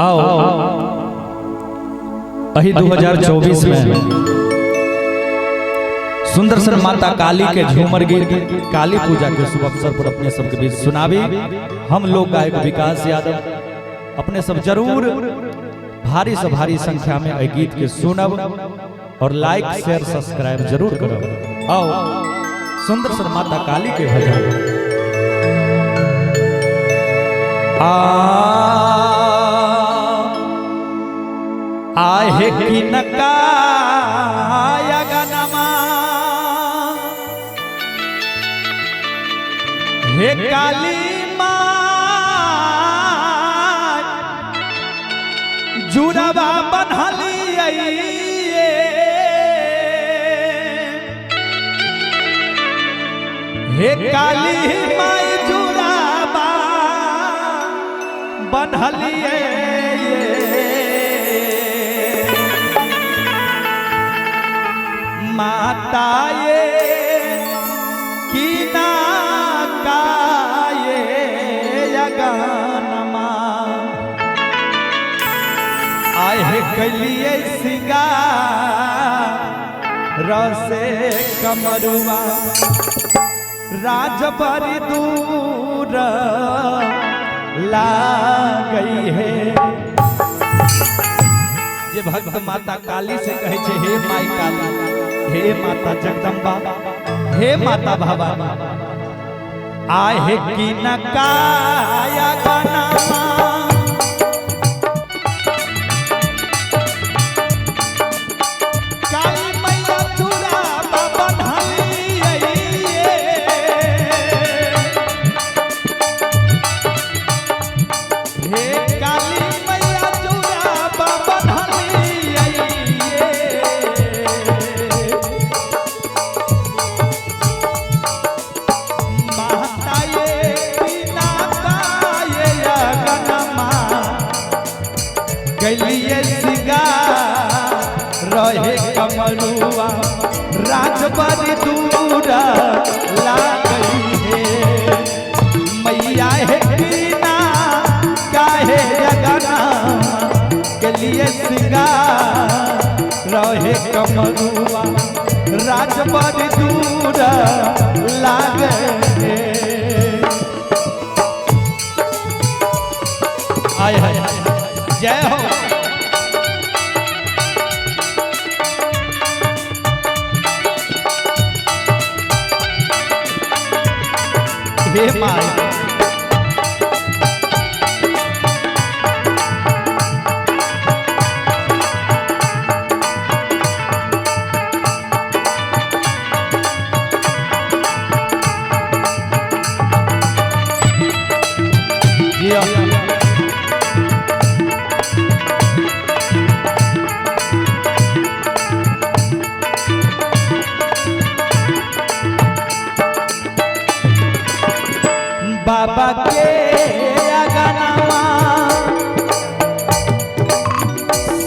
आओ अही 2024 में सुंदर सन माता काली के झूमर गीत काली पूजा के शुभ अवसर पर अपने सबके बीच सुनावी। हम लोग गायक विकास यादव अपने सब जरूर भारी से भारी संख्या में यह गीत के सुनब और लाइक शेयर सब्सक्राइब जरूर करब। आओ सुंदर सन माता काली के भजन। आहे कि नकाया गनमा हे काली माँ जुड़वा बन्हलिए हे काली माँ जुड़वा बन्हलिए माता ये की ना काये यगानमा आहे कलिए सिंगार रसे कमरुआ राज बड़ी दूर ला गई है। जे भक्त माता काली से कहे छे हे माई काली, हे माता जगदम्बा, हे माता भवानी, आहे कि नकाया गनमा काली मैया जुड़वा बन्हलिए हे काली मैया जुड़वा बन्हलिए माता ये बिना काये यगनमा गलिए सिंगार रहे कमरुआ राज बड़ी दूर ला गई है। मैया है बिना काहे यगनमा गलिए सिंगार रहे कमरुआ राज बड़ी दूर ला गई है। आय हाय जय हो। हे माई बाबा के अगनमा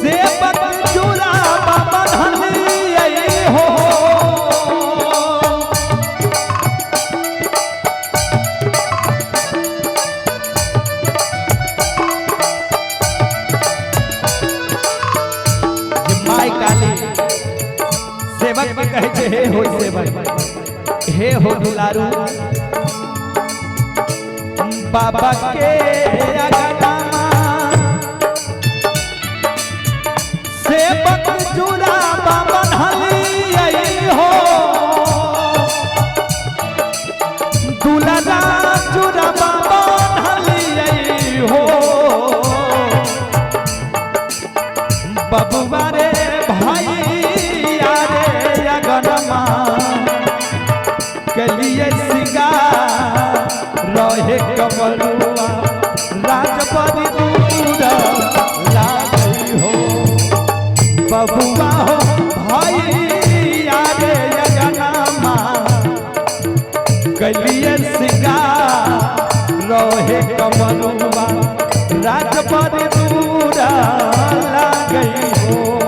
सेवक जुड़वा बन्हलिए हो माई काली सेवक में कहे छे हे हो सेवक, हे हो दुलारू बाबा के अगनमा सेवक जुड़वा बन्हलिए हो दुलारा जुड़वा बन्हलिए हो बबुआ रे भाई रे अगनमा कलिए सिंगार रहे कमरुआ राज बड़ी दूर ला गई हो बबुआ हो भाई रे यगनमा कलिए सिंगार रहे कमरुआ राज बड़ी दूर ला गई हो।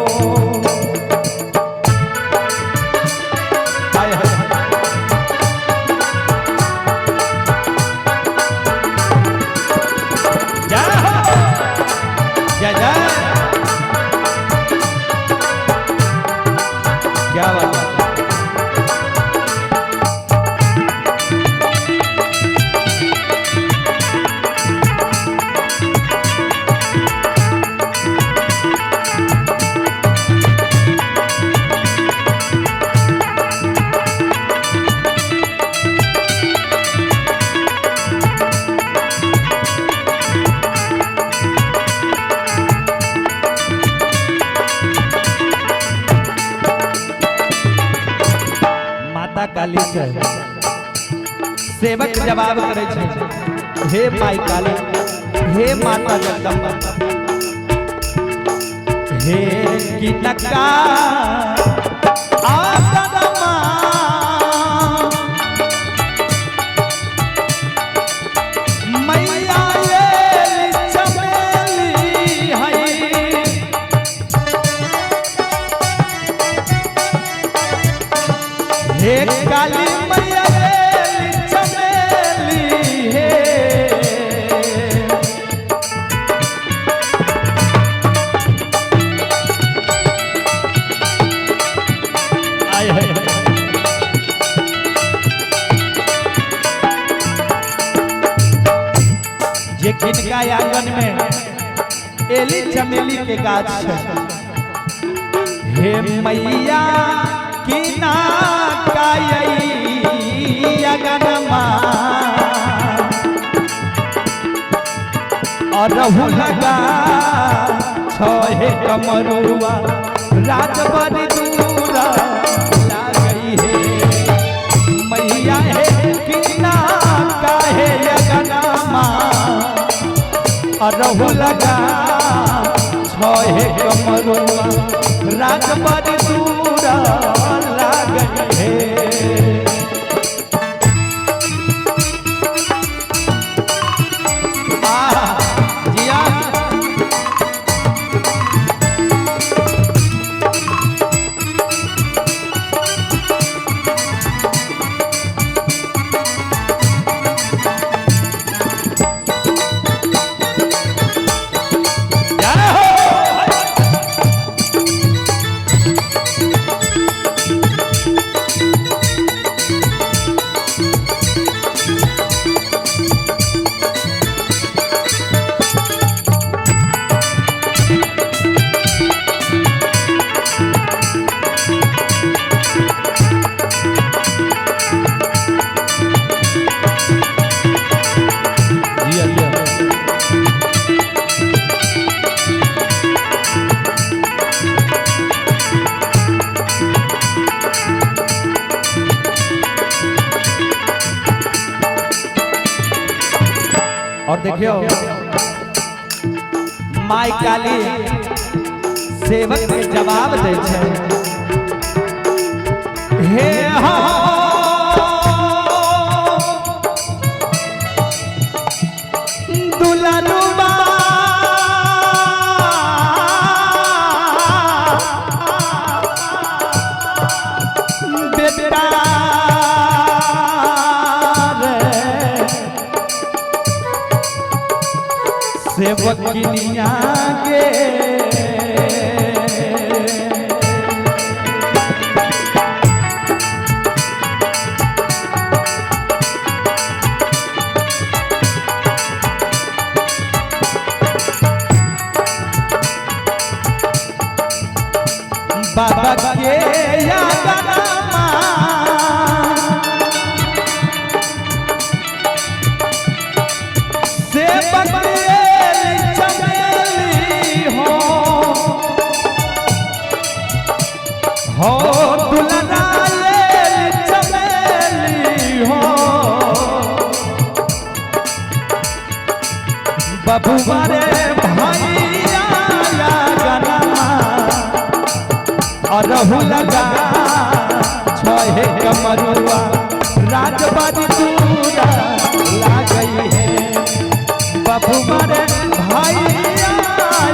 जय जय क्या बात है। माता काली से सेवक जवाब करे छे, हे माई काली, हे माता जगदम्बा, हे किनका आदरमा मैया ये चमेली है। हे काली मैया ये चमेली है। आय है जे किनका आंगन में एली चमेली के गाछ है। हे मैया किना अगनमा और रहु लगा छोहे कमरुआ रात बड़ी दूर लागई है। मैया है किना काहे अगनमा और रहु लगा छोहे कमरुआ रात बड़ी दूर लागई है। और देखियो माई काली सेवक के जवाब दे छे, हे हो दुलारुबा बेटा सेवकिनिया गे बाबा के यादनमा सेवक हो दुलरा ये चमेली हो। बबुआ रे भैया गनमा और रहु लगा छोहे कमरुआ राजबाड़ी दूर लागई है। बबुआ रे भैया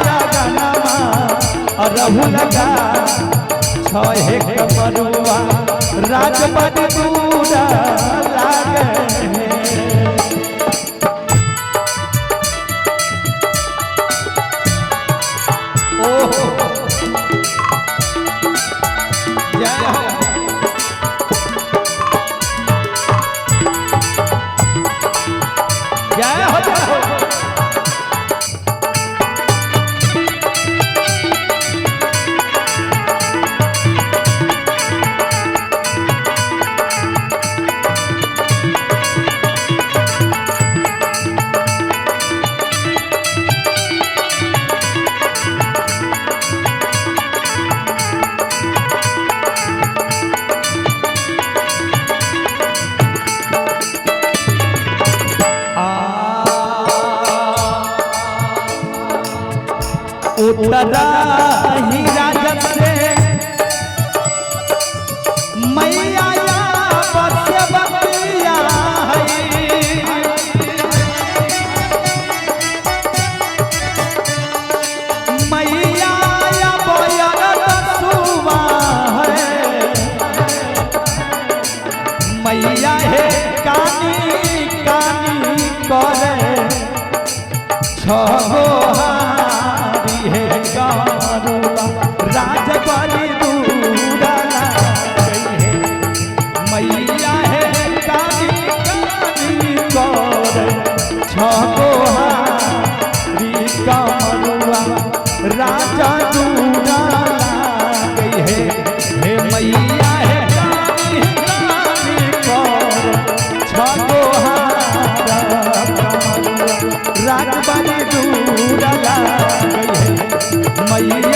गनमा और रहु लगा छोहे कमरुआ राजबाड़ी दूर लागई है। जय हो जय हो जय हो उतरा ही राजन से मैया बस बतिया मैया सुबा है मैया है कानी कानी करे छगो राज बलि दूरा मैया है कानी कानी कर छगो हारी कमरुआ राजा दूरा गई है हे मैया है कानी कानी कर छगो हारा कमरुआ राज बलि दूरा गई है मैया